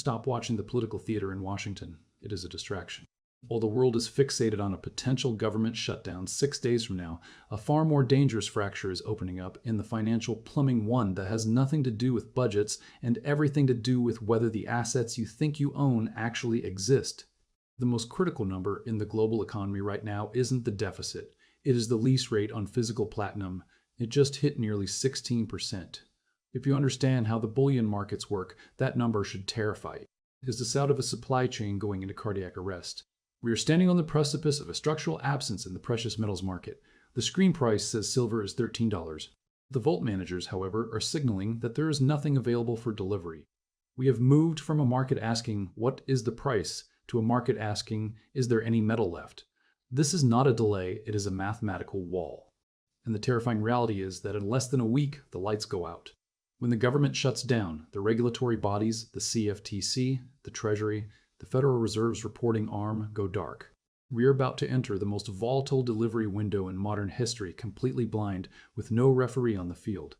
Stop watching the political theater in Washington. It is a distraction. While the world is fixated on a potential government shutdown 6 days from now, a far more dangerous fracture is opening up in the financial plumbing, one that has nothing to do with budgets and everything to do with whether the assets you think you own actually exist. The most critical number in the global economy right now isn't the deficit. It is the lease rate on physical platinum. It just hit nearly 16%. If you understand how the bullion markets work, that number should terrify you. Is this out of a supply chain going into cardiac arrest? We are standing on the precipice of a structural absence in the precious metals market. The screen price says silver is $13. The vault managers, however, are signaling that there is nothing available for delivery. We have moved from a market asking, "What is the price?" to a market asking, "Is there any metal left?" This is not a delay, it is a mathematical wall. And the terrifying reality is that in less than a week, the lights go out. When the government shuts down, the regulatory bodies, the CFTC, the Treasury, the Federal Reserve's reporting arm go dark. We are about to enter the most volatile delivery window in modern history, completely blind, with no referee on the field.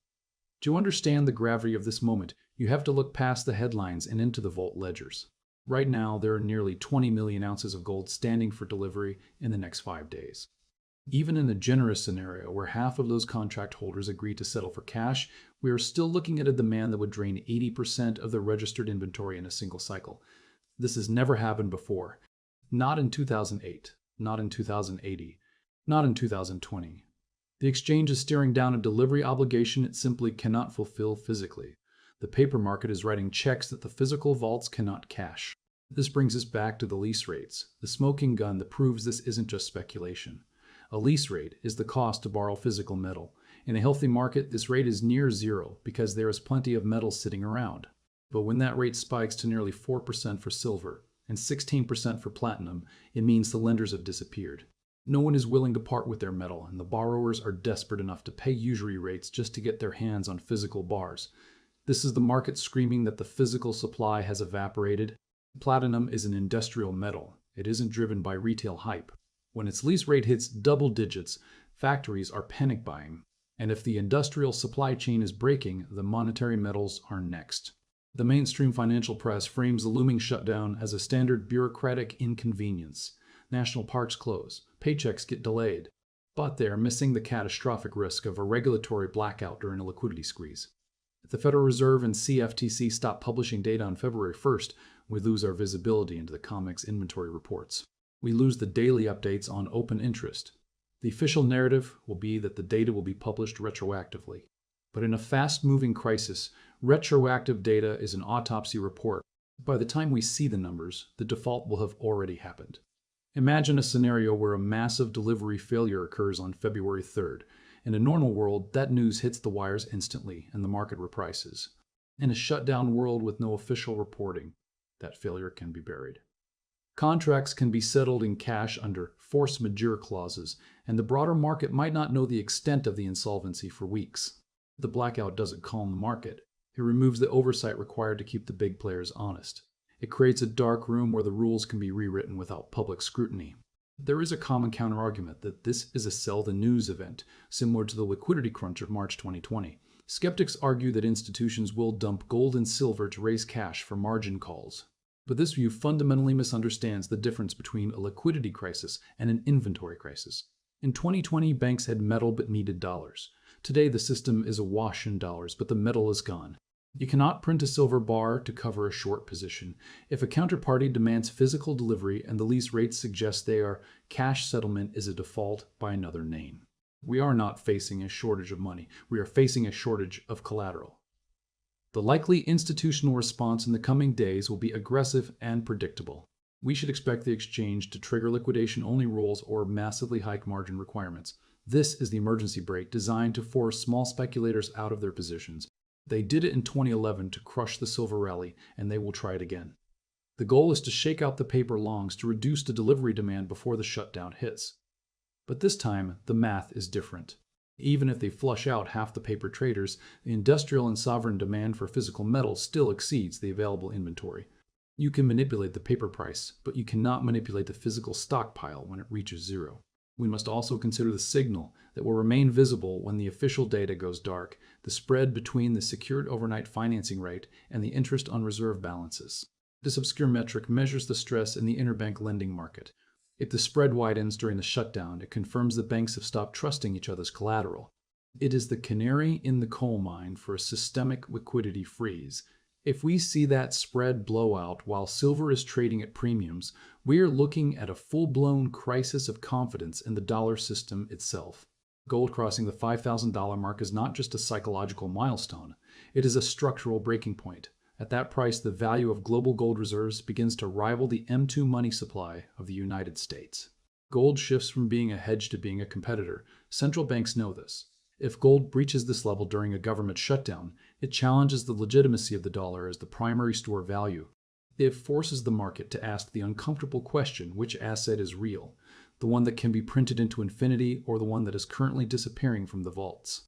To understand the gravity of this moment, you have to look past the headlines and into the vault ledgers. Right now, there are nearly 20 million ounces of gold standing for delivery in the next 5 days. Even in a generous scenario where half of those contract holders agree to settle for cash, we are still looking at a demand that would drain 80% of the registered inventory in a single cycle. This has never happened before. Not in 2008, not in 2080, not in 2020. The exchange is staring down a delivery obligation it simply cannot fulfill physically. The paper market is writing checks that the physical vaults cannot cash. This brings us back to the lease rates, the smoking gun that proves this isn't just speculation. A lease rate is the cost to borrow physical metal. In a healthy market, this rate is near zero because there is plenty of metal sitting around. But when that rate spikes to nearly 4% for silver and 16% for platinum, it means the lenders have disappeared. No one is willing to part with their metal, and the borrowers are desperate enough to pay usury rates just to get their hands on physical bars. This is the market screaming that the physical supply has evaporated. Platinum is an industrial metal. It isn't driven by retail hype. When its lease rate hits double digits, factories are panic buying. And if the industrial supply chain is breaking, the monetary metals are next. The mainstream financial press frames the looming shutdown as a standard bureaucratic inconvenience. National parks close, paychecks get delayed, but they are missing the catastrophic risk of a regulatory blackout during a liquidity squeeze. If the Federal Reserve and CFTC stop publishing data on February 1st, we lose our visibility into the COMEX inventory reports. We lose the daily updates on open interest. The official narrative will be that the data will be published retroactively. But in a fast-moving crisis, retroactive data is an autopsy report. By the time we see the numbers, the default will have already happened. Imagine a scenario where a massive delivery failure occurs on February 3rd. In a normal world, that news hits the wires instantly and the market reprices. In a shutdown world with no official reporting, that failure can be buried. Contracts can be settled in cash under force majeure clauses, and the broader market might not know the extent of the insolvency for weeks. The blackout doesn't calm the market. It removes the oversight required to keep the big players honest. It creates a dark room where the rules can be rewritten without public scrutiny. There is a common counterargument that this is a sell the news event, similar to the liquidity crunch of March 2020. Skeptics argue that institutions will dump gold and silver to raise cash for margin calls. But this view fundamentally misunderstands the difference between a liquidity crisis and an inventory crisis. In 2020, banks had metal but needed dollars. Today, the system is awash in dollars, but the metal is gone. You cannot print a silver bar to cover a short position. If a counterparty demands physical delivery and the lease rates suggest they are, cash settlement is a default by another name. We are not facing a shortage of money. We are facing a shortage of collateral. The likely institutional response in the coming days will be aggressive and predictable. We should expect the exchange to trigger liquidation-only rules or massively hike margin requirements. This is the emergency brake designed to force small speculators out of their positions. They did it in 2011 to crush the silver rally, and they will try it again. The goal is to shake out the paper longs to reduce the delivery demand before the shutdown hits. But this time, the math is different. Even if they flush out half the paper traders, the industrial and sovereign demand for physical metal still exceeds the available inventory. You can manipulate the paper price, but you cannot manipulate the physical stockpile when it reaches zero. We must also consider the signal that will remain visible when the official data goes dark, the spread between the secured overnight financing rate and the interest on reserve balances. This obscure metric measures the stress in the interbank lending market. If the spread widens during the shutdown, it confirms that banks have stopped trusting each other's collateral. It is the canary in the coal mine for a systemic liquidity freeze. If we see that spread blow out while silver is trading at premiums, we are looking at a full-blown crisis of confidence in the dollar system itself. Gold crossing the $5,000 mark is not just a psychological milestone, it is a structural breaking point. At that price, the value of global gold reserves begins to rival the M2 money supply of the United States. Gold shifts from being a hedge to being a competitor. Central banks know this. If gold breaches this level during a government shutdown, it challenges the legitimacy of the dollar as the primary store value. It forces the market to ask the uncomfortable question, which asset is real? The one that can be printed into infinity or the one that is currently disappearing from the vaults?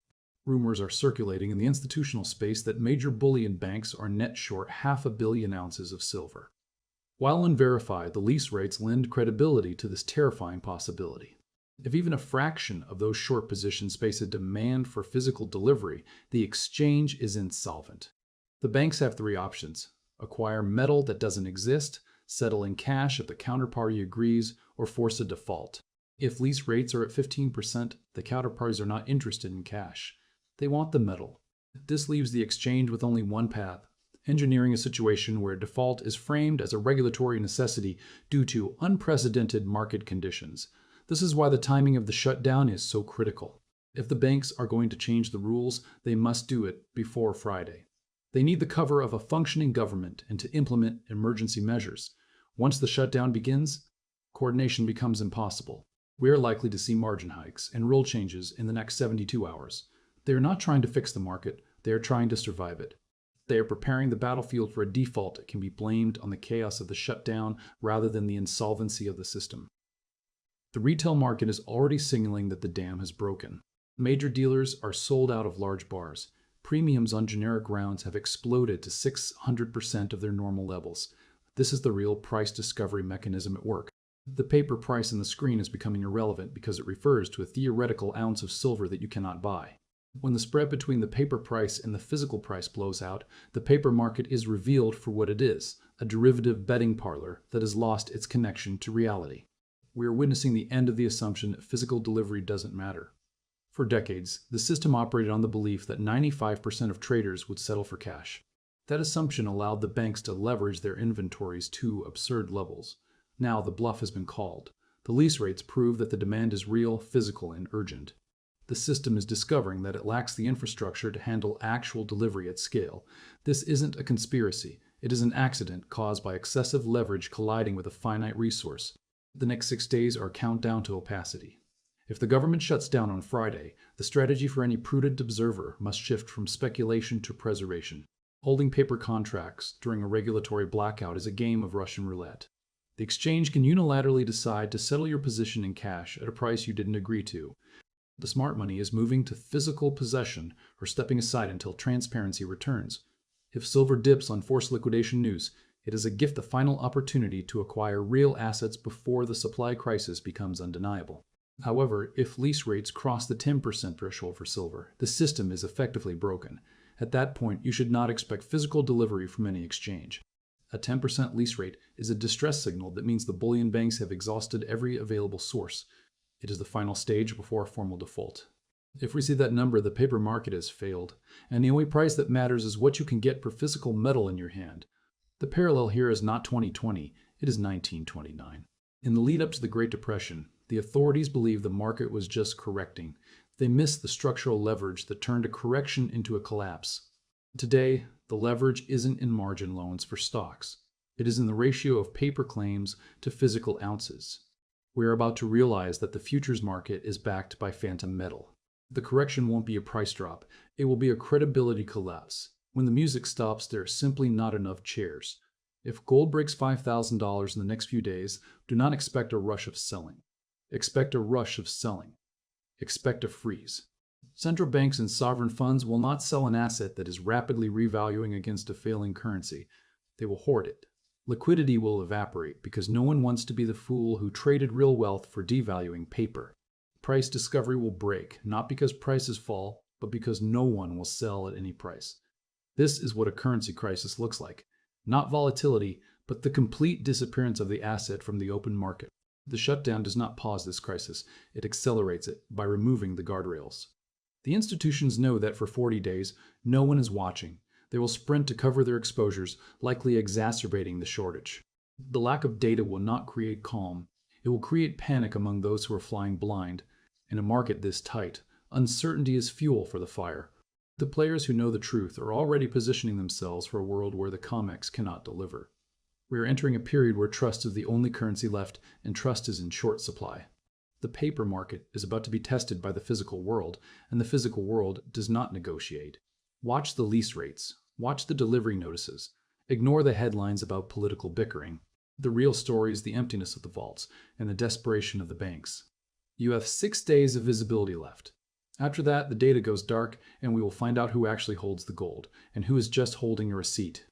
Rumors are circulating in the institutional space that major bullion banks are net short 500 million ounces of silver. While unverified, the lease rates lend credibility to this terrifying possibility. If even a fraction of those short positions face a demand for physical delivery, the exchange is insolvent. The banks have three options: acquire metal that doesn't exist, settle in cash if the counterparty agrees, or force a default. If lease rates are at 15%, the counterparties are not interested in cash. They want the metal. This leaves the exchange with only one path: engineering a situation where default is framed as a regulatory necessity due to unprecedented market conditions. This is why the timing of the shutdown is so critical. If the banks are going to change the rules, they must do it before Friday. They need the cover of a functioning government and to implement emergency measures. Once the shutdown begins, coordination becomes impossible. We are likely to see margin hikes and rule changes in the next 72 hours. They are not trying to fix the market, they are trying to survive it. They are preparing the battlefield for a default that can be blamed on the chaos of the shutdown rather than the insolvency of the system. The retail market is already signaling that the dam has broken. Major dealers are sold out of large bars. Premiums on generic rounds have exploded to 600% of their normal levels. This is the real price discovery mechanism at work. The paper price on the screen is becoming irrelevant because it refers to a theoretical ounce of silver that you cannot buy. When the spread between the paper price and the physical price blows out, the paper market is revealed for what it is: a derivative betting parlor that has lost its connection to reality. We are witnessing the end of the assumption that physical delivery doesn't matter. For decades, the system operated on the belief that 95% of traders would settle for cash. That assumption allowed the banks to leverage their inventories to absurd levels. Now the bluff has been called. The lease rates prove that the demand is real, physical, and urgent. The system is discovering that it lacks the infrastructure to handle actual delivery at scale. This isn't a conspiracy. It is an accident caused by excessive leverage colliding with a finite resource. The next 6 days are a countdown to opacity. If the government shuts down on Friday, the strategy for any prudent observer must shift from speculation to preservation. Holding paper contracts during a regulatory blackout is a game of Russian roulette. The exchange can unilaterally decide to settle your position in cash at a price you didn't agree to. The smart money is moving to physical possession or stepping aside until transparency returns. If silver dips on forced liquidation news, it is a gift the final opportunity to acquire real assets before the supply crisis becomes undeniable. However, if lease rates cross the 10% threshold for silver, the system is effectively broken. At that point, you should not expect physical delivery from any exchange. A 10% lease rate is a distress signal that means the bullion banks have exhausted every available source. It is the final stage before a formal default. If we see that number, the paper market has failed, and the only price that matters is what you can get for physical metal in your hand. The parallel here is not 2020, it is 1929. In the lead up to the Great Depression, the authorities believed the market was just correcting. They missed the structural leverage that turned a correction into a collapse. Today, the leverage isn't in margin loans for stocks. It is in the ratio of paper claims to physical ounces. We are about to realize that the futures market is backed by phantom metal. The correction won't be a price drop, it will be a credibility collapse. When the music stops, there are simply not enough chairs. If gold breaks $5,000 in the next few days, do not expect a rush of selling. Expect a rush of selling. Expect a freeze. Central banks and sovereign funds will not sell an asset that is rapidly revaluing against a failing currency. They will hoard it. Liquidity will evaporate because no one wants to be the fool who traded real wealth for devaluing paper. Price discovery will break, not because prices fall, but because no one will sell at any price. This is what a currency crisis looks like. Not volatility, but the complete disappearance of the asset from the open market. The shutdown does not pause this crisis, it accelerates it by removing the guardrails. The institutions know that for 40 days, no one is watching. They will sprint to cover their exposures, likely exacerbating the shortage. The lack of data will not create calm. It will create panic among those who are flying blind. In a market this tight, uncertainty is fuel for the fire. The players who know the truth are already positioning themselves for a world where the COMEX cannot deliver. We are entering a period where trust is the only currency left, and trust is in short supply. The paper market is about to be tested by the physical world, and the physical world does not negotiate. Watch the lease rates. Watch the delivery notices. Ignore the headlines about political bickering. The real story is the emptiness of the vaults and the desperation of the banks. You have 6 days of visibility left. After that, the data goes dark, and we will find out who actually holds the gold and who is just holding a receipt.